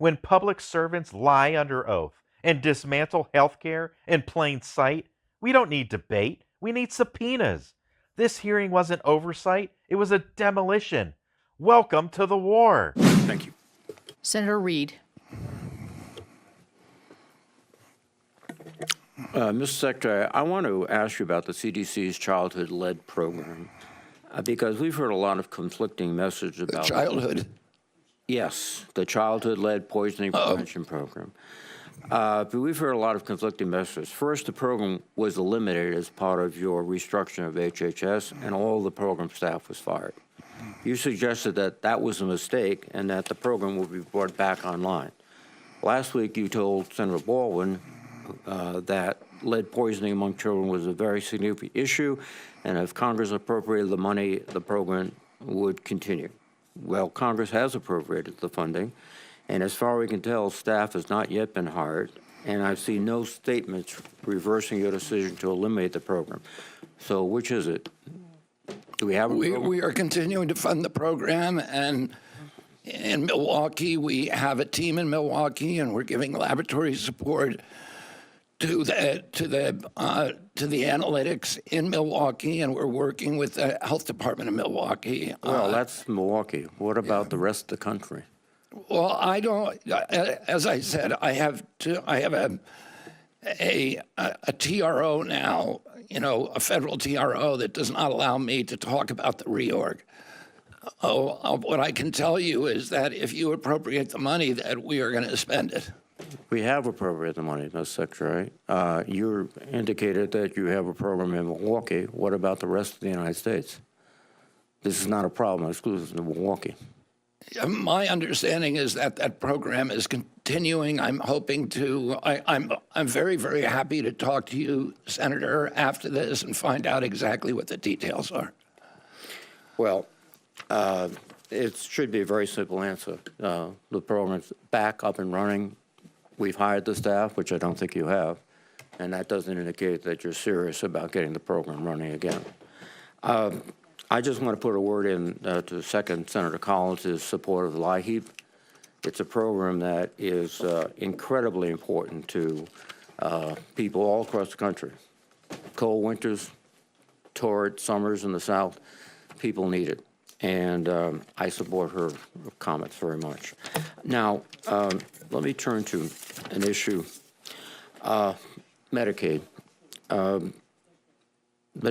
When public servants lie under oath and dismantle healthcare in plain sight, we don't need debate. We need subpoenas. This hearing wasn't oversight, it was a demolition. Welcome to the war. Thank you. Senator Reid. Mr. Secretary, I want to ask you about the CDC's childhood-led program, because we've heard a lot of conflicting messages about childhood. Yes, the childhood-led poisoning prevention program. But we've heard a lot of conflicting messages. First, the program was eliminated as part of your restructuring of HHS, and all the program staff was fired. You suggested that that was a mistake and that the program will be brought back online. Last week, you told Senator Baldwin that lead poisoning among children was a very significant issue, and if Congress appropriated the money, the program would continue. Well, Congress has appropriated the funding, and as far as we can tell, staff has not yet been hired, and I've seen no statements reversing your decision to eliminate the program. So which is it? Do we have a program? We are continuing to fund the program, and in Milwaukee, we have a team in Milwaukee, and we're giving laboratory support to the analytics in Milwaukee, and we're working with the health department of Milwaukee. Well, that's Milwaukee. What about the rest of the country? Well, I don't. As I said, I have a TRO now. You know, a federal TRO that does not allow me to talk about the reorg. What I can tell you is that if you appropriate the money, that we are going to spend it. We have appropriated the money, Mr. Secretary. You indicated that you have a program in Milwaukee. What about the rest of the United States? This is not a problem exclusive to Milwaukee. My understanding is that that program is continuing. I'm hoping to. I'm very, very happy to talk to you, Senator, after this and find out exactly what the details are. Well, it should be a very simple answer. The program's back up and running. We've hired the staff, which I don't think you have, and that doesn't indicate that you're serious about getting the program running again. I just want to put a word in to second Senator Collins' support of the LIHEAP. It's a program that is incredibly important to people all across the country. Cold winters, torrid summers in the South, people need it. And I support her comments very much. Now, let me turn to an issue, Medicaid. The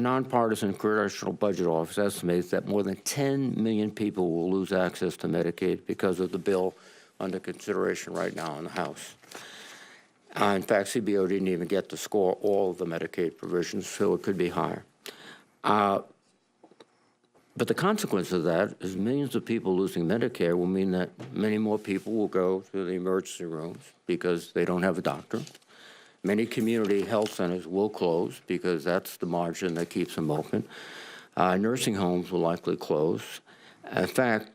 Nonpartisan Congressional Budget Office estimates that more than 10 million people will lose access to Medicaid because of the bill under consideration right now in the House. In fact, CBO didn't even get to score all of the Medicaid provisions, so it could be higher. But the consequence of that is millions of people losing Medicare will mean that many more people will go to the emergency rooms because they don't have a doctor. Many community health centers will close because that's the margin that keeps them open. Nursing homes will likely close. In fact,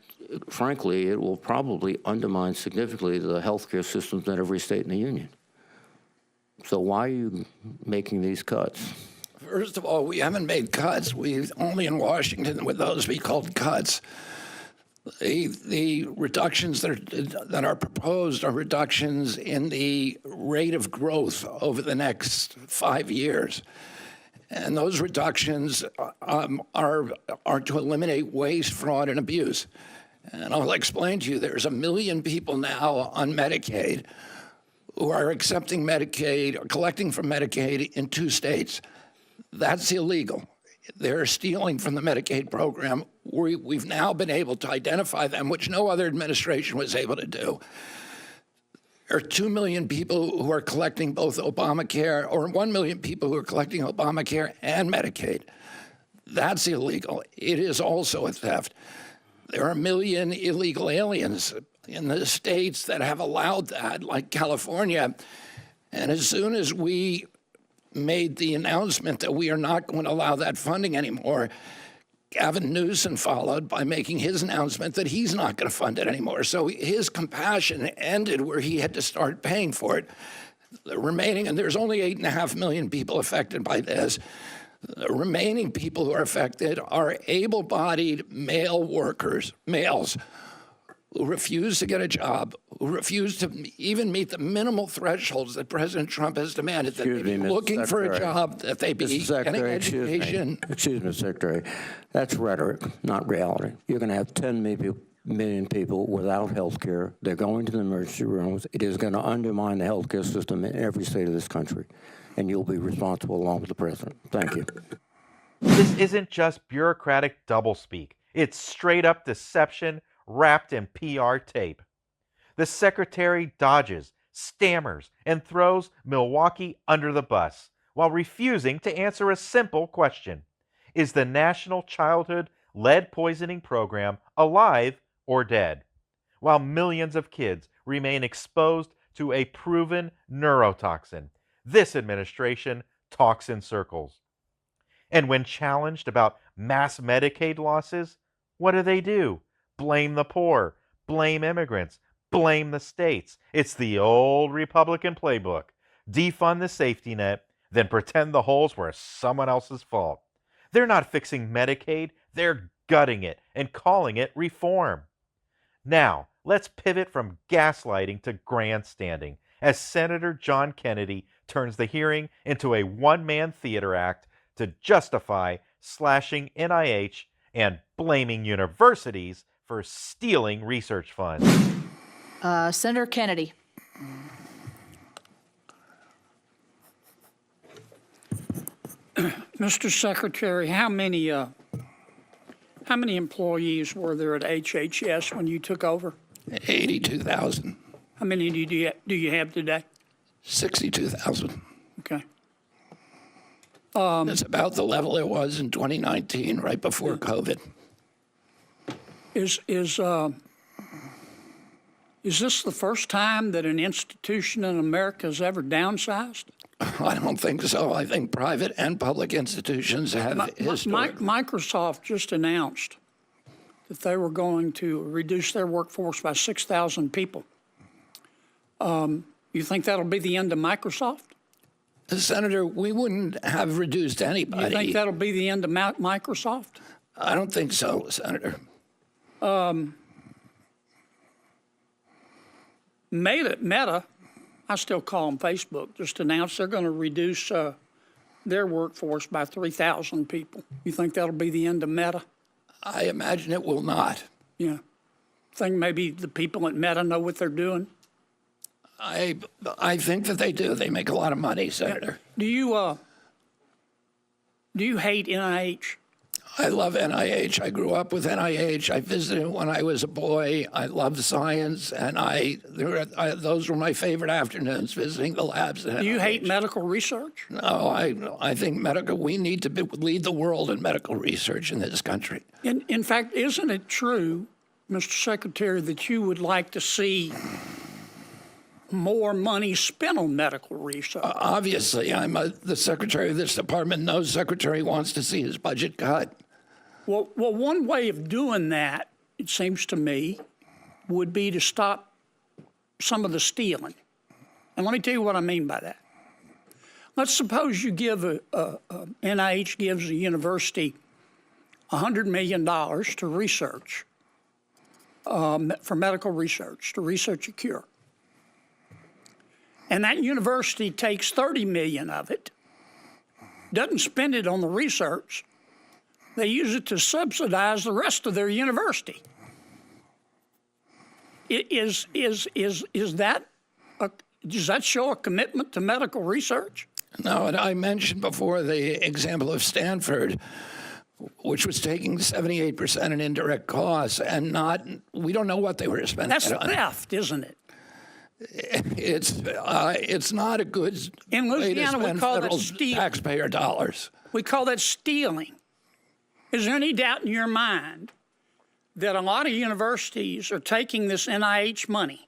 frankly, it will probably undermine significantly the healthcare systems in every state in the union. So why are you making these cuts? First of all, we haven't made cuts. We've only in Washington would those be called cuts. The reductions that are proposed are reductions in the rate of growth over the next 5 years. And those reductions are to eliminate waste, fraud, and abuse. And I'll explain to you, there's 1 million people now on Medicaid who are accepting Medicaid or collecting from Medicaid in 2 states. That's illegal. They're stealing from the Medicaid program. We've now been able to identify them, which no other administration was able to do. There are 2 million people who are collecting both Obamacare, or 1 million people who are collecting Obamacare and Medicaid. That's illegal. It is also a theft. There are 1 million illegal aliens in the states that have allowed that, like California. And as soon as we made the announcement that we are not going to allow that funding anymore, Gavin Newsom followed by making his announcement that he's not going to fund it anymore. So his compassion ended where he had to start paying for it. The remaining, and there's only 8.5 million people affected by this. The remaining people who are affected are able-bodied male workers, males, who refuse to get a job, who refuse to even meet the minimal thresholds that President Trump has demanded, that they be looking for a job, that they be getting education. Excuse me, Secretary. That's rhetoric, not reality. You're going to have 10 million people without health care. They're going to the emergency rooms. It is going to undermine the health care system in every state of this country, and you'll be responsible along with the president. Thank you. This isn't just bureaucratic doublespeak. It's straight-up deception wrapped in PR tape. The secretary dodges, stammers, and throws Milwaukee under the bus while refusing to answer a simple question. Is the National Childhood Lead Poisoning Program alive or dead? While millions of kids remain exposed to a proven neurotoxin, this administration talks in circles. And when challenged about mass Medicaid losses, what do? Blame the poor, blame immigrants, blame the states. It's the old Republican playbook. Defund the safety net, then pretend the holes were someone else's fault. They're not fixing Medicaid, they're gutting it and calling it reform. Now, let's pivot from gaslighting to grandstanding as Senator John Kennedy turns the hearing into a one-man theater act to justify slashing NIH and blaming universities for stealing research funds. Senator Kennedy. Mr. Secretary, how many employees were there at HHS when you took over? 82,000. How many do you have today? 62,000. Okay. It's about the level it was in 2019, right before COVID. Is this the first time that an institution in America has ever downsized? I don't think so. I think private and public institutions have historically. Microsoft just announced that they were going to reduce their workforce by 6,000 people. You think that'll be the end of Microsoft? Senator, we wouldn't have reduced anybody. You think that'll be the end of Microsoft? I don't think so, Senator. Meta, I still call them Facebook, just announced they're going to reduce their workforce by 3,000 people. You think that'll be the end of Meta? I imagine it will not. Yeah. Think maybe the people at Meta know what they're doing? I think that they do. They make a lot of money, Senator. Do you hate NIH? I love NIH. I grew up with NIH. I visited when I was a boy. I loved science, and those were my favorite afternoons, visiting the labs at NIH. Do you hate medical research? No, I think we need to lead the world in medical research in this country. In fact, isn't it true, Mr. Secretary, that you would like to see more money spent on medical research? Obviously, I'm the secretary of this department. No secretary wants to see his budget cut. Well, one way of doing that, it seems to me, would be to stop some of the stealing. And let me tell you what I mean by that. Let's suppose you give NIH gives a university $100 million to research, for medical research, to research a cure. And that university takes $30 million of it, doesn't spend it on the research. They use it to subsidize the rest of their university. Does that show a commitment to medical research? No, and I mentioned before the example of Stanford, which was taking 78% in indirect costs, and we don't know what they were spending. That's theft, isn't it? It's not a good in Louisiana, way to spend we call federal that taxpayer dollars. We call that stealing. Is there any doubt in your mind that a lot of universities are taking this NIH money,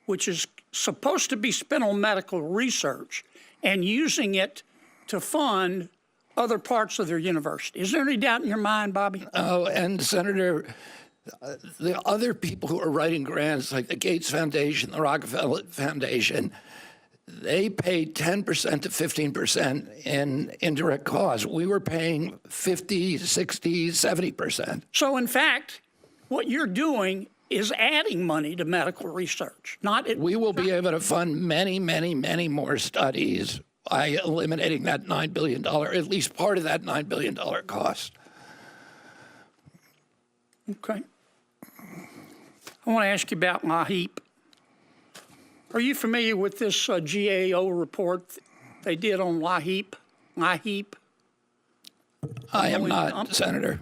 which is supposed to be spent on medical research, and using it to fund other parts of their university? Is there any doubt in your mind, Bobby? Oh, and Senator, the other people who are writing grants, like the Gates Foundation, the Rockefeller Foundation, they paid 10% to 15% in indirect costs. We were paying 50, 60, 70%. So, in fact, what you're doing is adding money to medical research, not it. We will be able to fund many, many, many more studies by eliminating that $9 billion, at least part of that $9 billion cost. Okay. I want to ask you about LIHEAP. Are you familiar with this GAO report they did on LIHEAP? LIHEAP? I am not, Senator.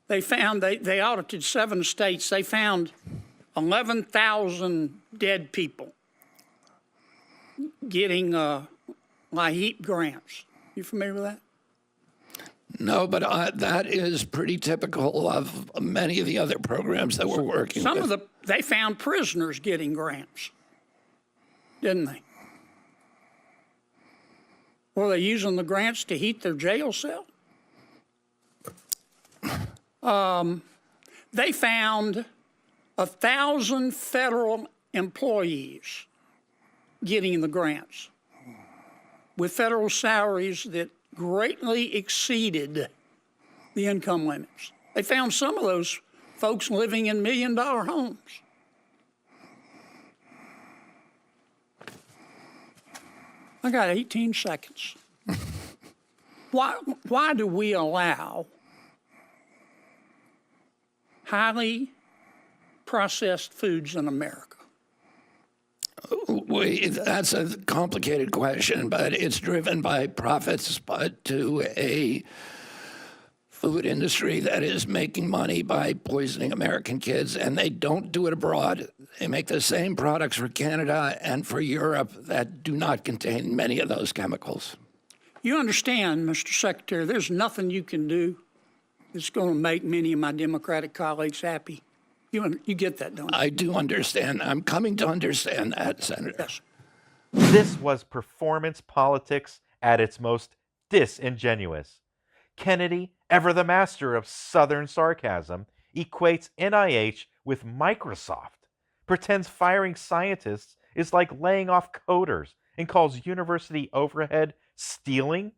They found, they audited 7 states. They found 11,000 dead people getting LIHEAP grants. You familiar with that? No, but that is pretty typical of many of the other programs that we're working with. They found prisoners getting grants, didn't they? Were they using the grants to heat their jail cell? They found 1,000 federal employees getting the grants with federal salaries that greatly exceeded the income limits. They found some of those folks living in $1 million homes. I got 18 seconds. Why do we allow highly processed foods in America? That's a complicated question, but it's driven by profits to a food industry that is making money by poisoning American kids, and they don't do it abroad. They make the same products for Canada and for Europe that do not contain many of those chemicals. You understand, Mr. Secretary, there's nothing you can do that's going to make many of my Democratic colleagues happy. You get that, don't you? I do understand. I'm coming to understand that, Senator. Yes. This was performance politics at its most disingenuous. Kennedy, ever the master of Southern sarcasm, equates NIH with Microsoft, pretends firing scientists is like laying off coders, and calls university overhead stealing.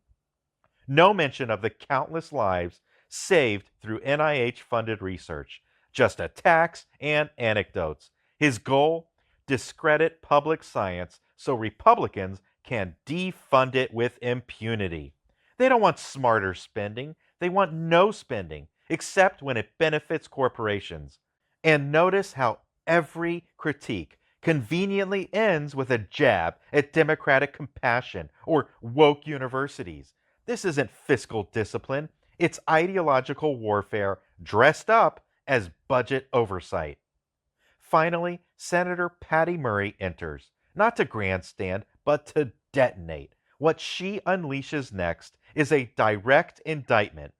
No mention of the countless lives saved through NIH-funded research, just attacks and anecdotes. His goal? Discredit public science so Republicans can defund it with impunity. They don't want smarter spending. They want no spending, except when it benefits corporations. And notice how every critique conveniently ends with a jab at democratic compassion or woke universities. This isn't fiscal discipline. It's ideological warfare dressed up as budget oversight. Finally, Senator Patty Murray enters, not to grandstand, but to detonate. What she unleashes next is a direct indictment,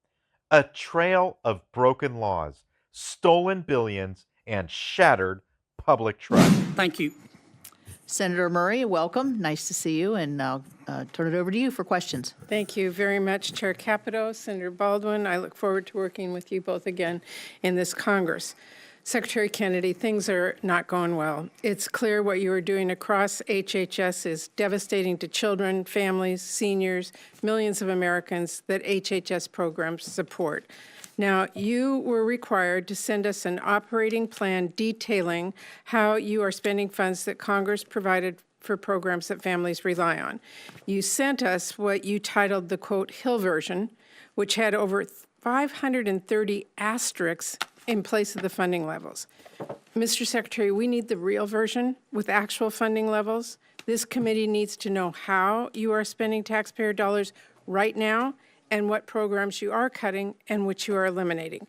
a trail of broken laws, stolen billions, and shattered public trust. Thank you. Senator Murray, welcome. Nice to see you, and I'll turn it over to you for questions. Thank you very much, Chair Capito, Senator Baldwin. I look forward to working with you both again in this Congress. Secretary Kennedy, things are not going well. It's clear what you are doing across HHS is devastating to children, families, seniors, millions of Americans that HHS programs support. Now, you were required to send us an operating plan detailing how you are spending funds that Congress provided for programs that families rely on. You sent us what you titled the, quote, Hill version, which had over 530 asterisks in place of the funding levels. Mr. Secretary, we need the real version with actual funding levels. This committee needs to know how you are spending taxpayer dollars right now and what programs you are cutting and which you are eliminating.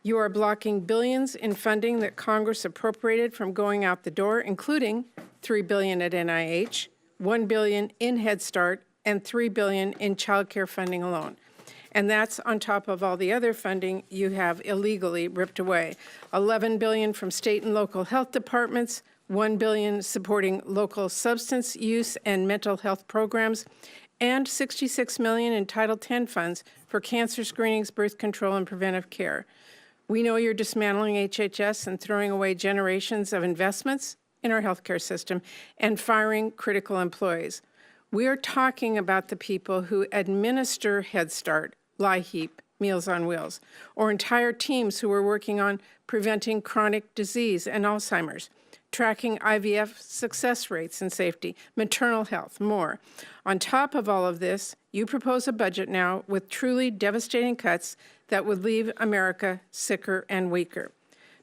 You are blocking billions in funding that Congress appropriated from going out the door, including $3 billion at NIH, $1 billion in Head Start, and $3 billion in child care funding alone. And that's on top of all the other funding you have illegally ripped away. $11 billion from state and local health departments, $1 billion supporting local substance use and mental health programs, and $66 million in Title X funds for cancer screenings, birth control, and preventive care. We know you're dismantling HHS and throwing away generations of investments in our healthcare system and firing critical employees. We are talking about the people who administer Head Start, LIHEAP, Meals on Wheels, or entire teams who are working on preventing chronic disease and Alzheimer's, tracking IVF success rates and safety, maternal health, more. On top of all of this, you propose a budget now with truly devastating cuts that would leave America sicker and weaker.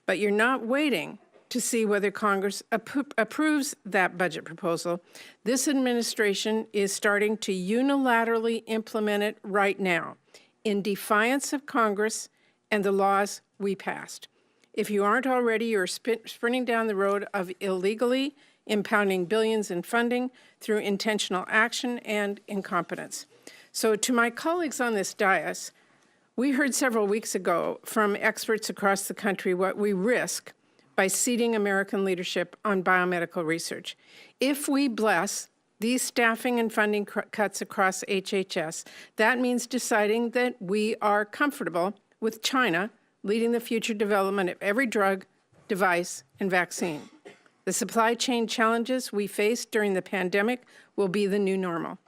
But you're not waiting to see whether Congress approves that budget proposal. This administration is starting to unilaterally implement it right now, in defiance of Congress and the laws we passed. If you aren't already, you're sprinting down the road of illegally impounding billions in funding through intentional action and incompetence. So to my colleagues on this dais, we heard several weeks ago from experts across the country what we risk by ceding American leadership on biomedical research. If we bless these staffing and funding cuts across HHS, that means deciding that we are comfortable with China leading the future development of every drug, device, and vaccine. The supply chain challenges we faced during the pandemic will be the new normal.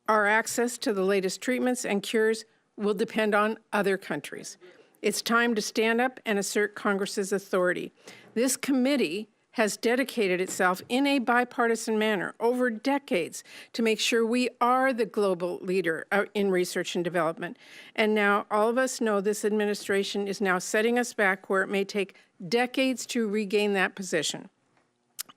Our access to the latest treatments and cures will depend on other countries. It's time to stand up and assert Congress's authority. This committee has dedicated itself in a bipartisan manner over decades to make sure we are the global leader in research and development. And now all of us know this administration is now setting us back where it may take decades to regain that position.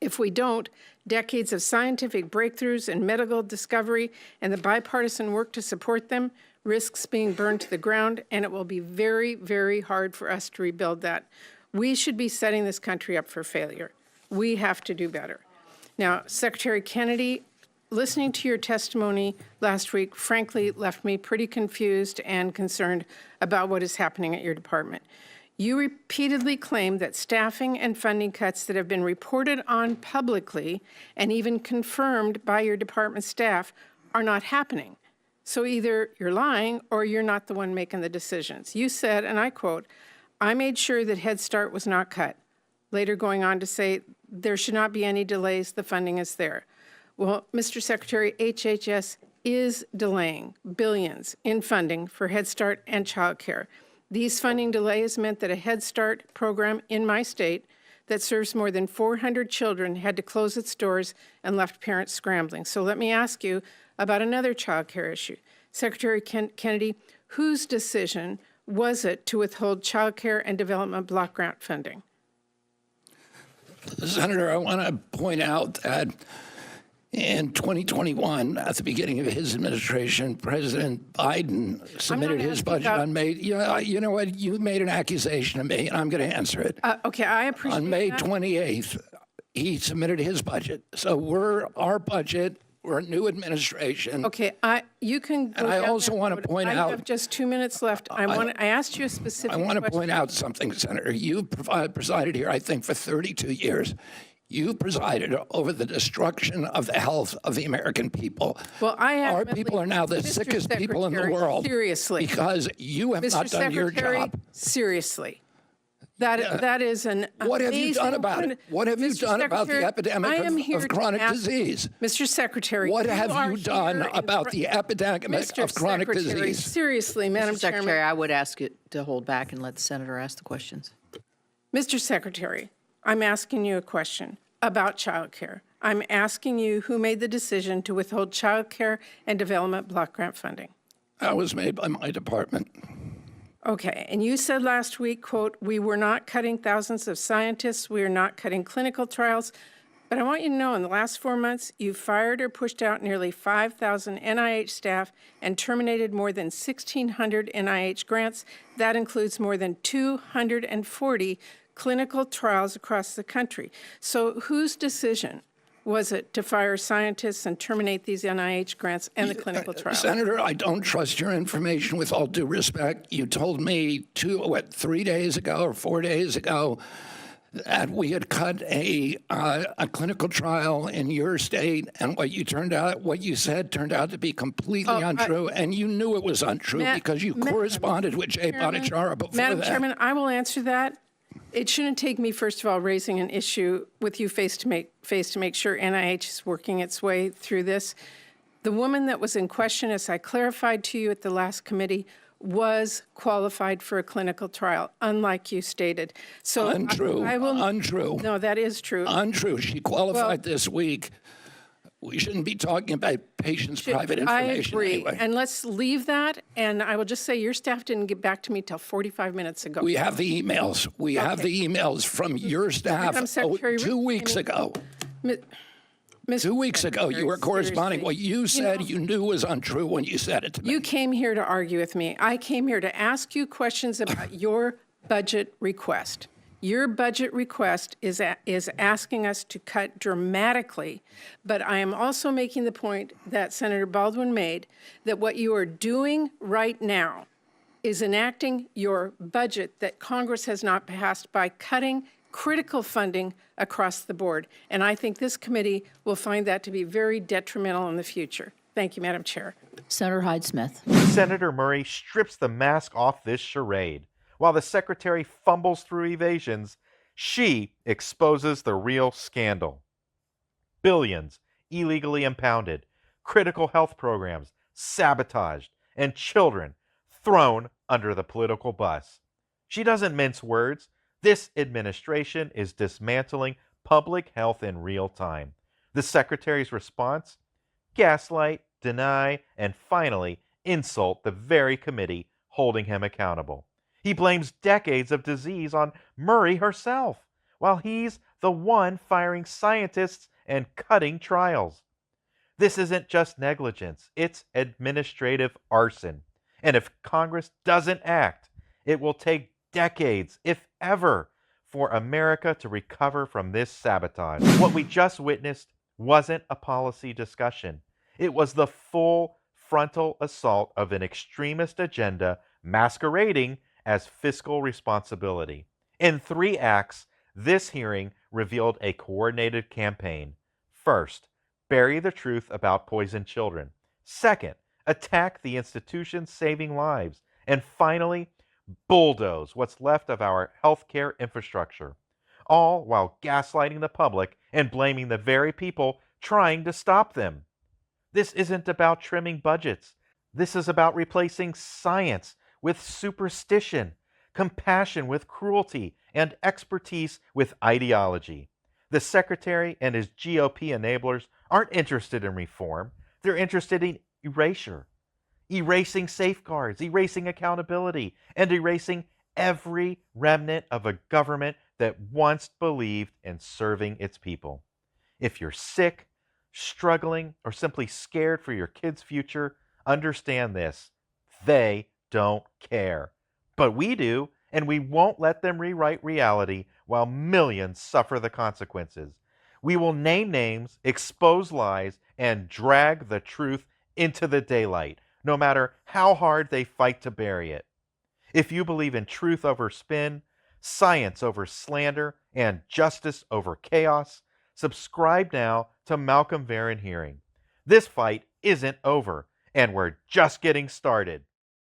If we don't, decades of scientific breakthroughs and medical discovery and the bipartisan work to support them risks being burned to the ground, and it will be very, very hard for us to rebuild that. We should be setting this country up for failure. We have to do better. Now, Secretary Kennedy, listening to your testimony last week, frankly, left me pretty confused and concerned about what is happening at your department. You repeatedly claim that staffing and funding cuts that have been reported on publicly and even confirmed by your department staff are not happening. So either you're lying or you're not the one making the decisions. You said, and I quote, "I made sure that Head Start was not cut," later going on to say there should not be any delays, the funding is there. Well, Mr. Secretary, HHS is delaying billions in funding for Head Start and child care. These funding delays meant that a Head Start program in my state that serves more than 400 children had to close its doors and left parents scrambling. So let me ask you about another child care issue. Secretary Kennedy, whose decision was it to withhold child care and development block grant funding? Senator, I want to point out that in 2021, at the beginning of his administration, President Biden submitted his budget on May. You know what? You made an accusation of me, and I'm going to answer it. Okay, I appreciate that. On May 28th, he submitted his budget. So our budget. We're a new administration. Okay, you can go And I down also that want road. to point I out. have just 2 minutes left. I asked you a specific I want to question. point out something, Senator. You presided here, I think, for 32 years. You presided over the destruction of the health of the American people. Well, Our people are now the Mr. sickest people in the Secretary, world. seriously. Because you have not done your job. Seriously. That is an What have you done about it? What have you Mr. done about the Secretary, I epidemic am here of to chronic ask- disease? Mr. Secretary, What you have are you done here in about front- the epidemic Mr. of chronic Secretary, disease? seriously, Madam Mr. Secretary, Chairman. I would ask you to hold back and let the senator ask the questions. Mr. Secretary, I'm asking you a question about child care. I'm asking you who made the decision to withhold child care and development block grant funding. That was made by my department. Okay, and you said last week, quote, "We were not cutting thousands of scientists, we are not cutting clinical trials," but I want you to know in the last 4 months, you fired or pushed out nearly 5,000 NIH staff and terminated more than 1,600 NIH grants. That includes more than 240 clinical trials across the country. So whose decision was it to fire scientists and terminate these NIH grants and the clinical trials? Senator, I don't trust your information with all due respect. You told me 3 days ago or 4 days ago that we had cut a clinical trial in your state, and what you said turned out to be completely untrue, and you knew it was untrue because you corresponded with Jay Bhattacharya before Madam that. Chairman, I will answer that. It shouldn't take me, first of all, raising an issue with you face to make sure NIH is working its way through this. The woman that was in question, as I clarified to you at the last committee, was qualified for a clinical trial, unlike you stated. So Untrue. I will. Untrue. No, that is true. Untrue. She qualified this week. We shouldn't be talking about patients' private information I agree. anyway. And let's leave that. And I will just say your staff didn't get back to me till 45 minutes ago. We have the emails. We have the emails from your staff Madam Secretary, 2 weeks ago. Ms. 2 weeks ago, you were corresponding. Seriously. What you said you knew was untrue when you said it to me. You came here to argue with me. I came here to ask you questions about your budget request. Your budget request is asking us to cut dramatically, but I am also making the point that Senator Baldwin made, that what you are doing right now is enacting your budget that Congress has not passed by cutting critical funding across the board. And I think this committee will find that to be very detrimental in the future. Thank you, Madam Chair. Senator Hyde-Smith. Senator Murray strips the mask off this charade. While the secretary fumbles through evasions, she exposes the real scandal. Billions illegally impounded, critical health programs sabotaged, and children thrown under the political bus. She doesn't mince words. This administration is dismantling public health in real time. The secretary's response? Gaslight, deny, and finally insult the very committee holding him accountable. He blames decades of disease on Murray herself, while he's the one firing scientists and cutting trials. This isn't just negligence, it's administrative arson. And if Congress doesn't act, it will take decades, if ever, for America to recover from this sabotage. What we just witnessed wasn't a policy discussion. It was the full frontal assault of an extremist agenda masquerading as fiscal responsibility. In 3 acts, this hearing revealed a coordinated campaign. First, bury the truth about poisoned children. Second, attack the institutions saving lives. And finally, bulldoze what's left of our healthcare infrastructure, all while gaslighting the public and blaming the very people trying to stop them. This isn't about trimming budgets. This is about replacing science with superstition, compassion with cruelty, and expertise with ideology. The Secretary and his GOP enablers aren't interested in reform. They're interested in erasure. Erasing safeguards, erasing accountability, and erasing every remnant of a government that once believed in serving its people. If you're sick, struggling, or simply scared for your kid's future, understand this. They don't care. But we do, and we won't let them rewrite reality while millions suffer the consequences. We will name names, expose lies, and drag the truth into the daylight, no matter how hard they fight to bury it. If you believe in truth over spin, science over slander, and justice over chaos, subscribe now to Malcolm Varon Hearing. This fight isn't over, and we're just getting started.